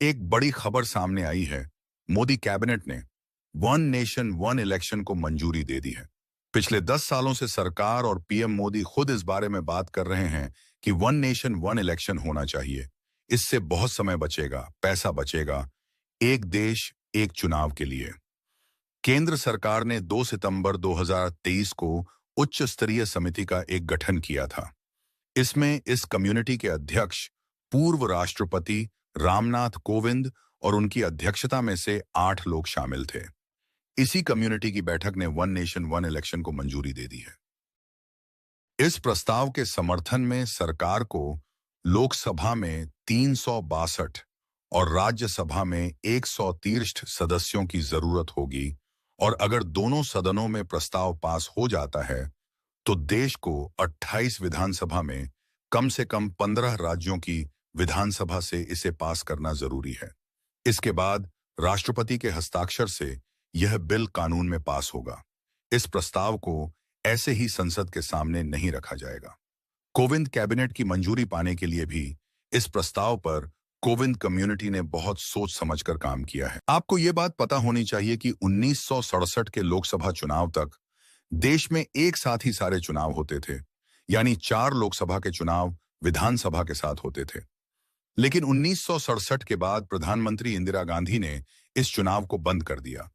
एक बड़ी खबर सामने आई है। मोदी कैबिनेट ने वन नेशन वन इलेक्शन को मंजूरी दे दी है। पिछले 10 सालों से सरकार और पीएम मोदी खुद इस बारे में बात कर रहे हैं कि वन नेशन वन इलेक्शन होना चाहिए। इससे बहुत समय बचेगा, पैसा बचेगा, एक देश एक चुनाव के लिए। केंद्र सरकार ने 2 सितंबर 2023 को उच्च स्तरीय समिति का एक गठन किया था। इसमें इस कम्युनिटी के अध्यक्ष पूर्व राष्ट्रपति रामनाथ कोविंद और उनकी अध्यक्षता में से 8 लोग शामिल थे। इसी कम्युनिटी की बैठक ने वन नेशन वन इलेक्शन को मंजूरी दे दी है। इस प्रस्ताव के समर्थन में सरकार को लोकसभा में 362 और राज्यसभा में 130 सदस्यों की जरूरत होगी, और अगर दोनों सदनों में प्रस्ताव पास हो जाता है तो देश को 28 विधानसभा में कम से कम 15 राज्यों की विधानसभा से इसे पास करना जरूरी है। इसके बाद राष्ट्रपति के हस्ताक्षर से यह बिल कानून में पास होगा। इस प्रस्ताव को ऐसे ही संसद के सामने नहीं रखा जाएगा। कोविंद कैबिनेट की मंजूरी पाने के लिए भी इस प्रस्ताव पर कोविंद कम्युनिटी ने बहुत सोच समझकर काम किया है। आपको यह बात पता होनी चाहिए कि 1967 के लोकसभा चुनाव तक देश में एक साथ ही सारे चुनाव होते थे, यानी 4 लोकसभा के चुनाव विधानसभा के साथ होते थे। लेकिन 1967 के बाद प्रधानमंत्री इंदिरा गांधी ने इस चुनाव को बंद कर दिया।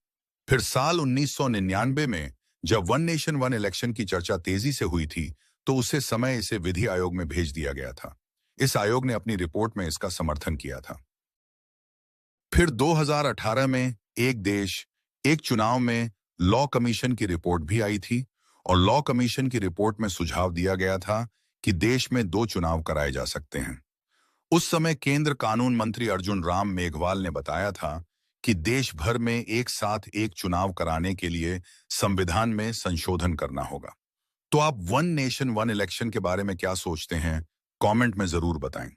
फिर साल 1999 में जब वन नेशन वन इलेक्शन की चर्चा तेजी से हुई थी तो उसे समय इसे विधि आयोग में भेज दिया गया था। इस आयोग ने अपनी रिपोर्ट में इसका समर्थन किया था। फिर 2018 में एक देश एक चुनाव में लॉ कमीशन की रिपोर्ट भी आई थी, और लॉ कमीशन की रिपोर्ट में सुझाव दिया गया था कि देश में 2 चुनाव कराए जा सकते हैं। उस समय केंद्र कानून मंत्री अर्जुन राम मेघवाल ने बताया था कि देश भर में एक साथ एक चुनाव कराने के लिए संविधान में संशोधन करना होगा। तो आप वन नेशन वन इलेक्शन के बारे में क्या सोचते हैं? कमेंट में जरूर बताएं।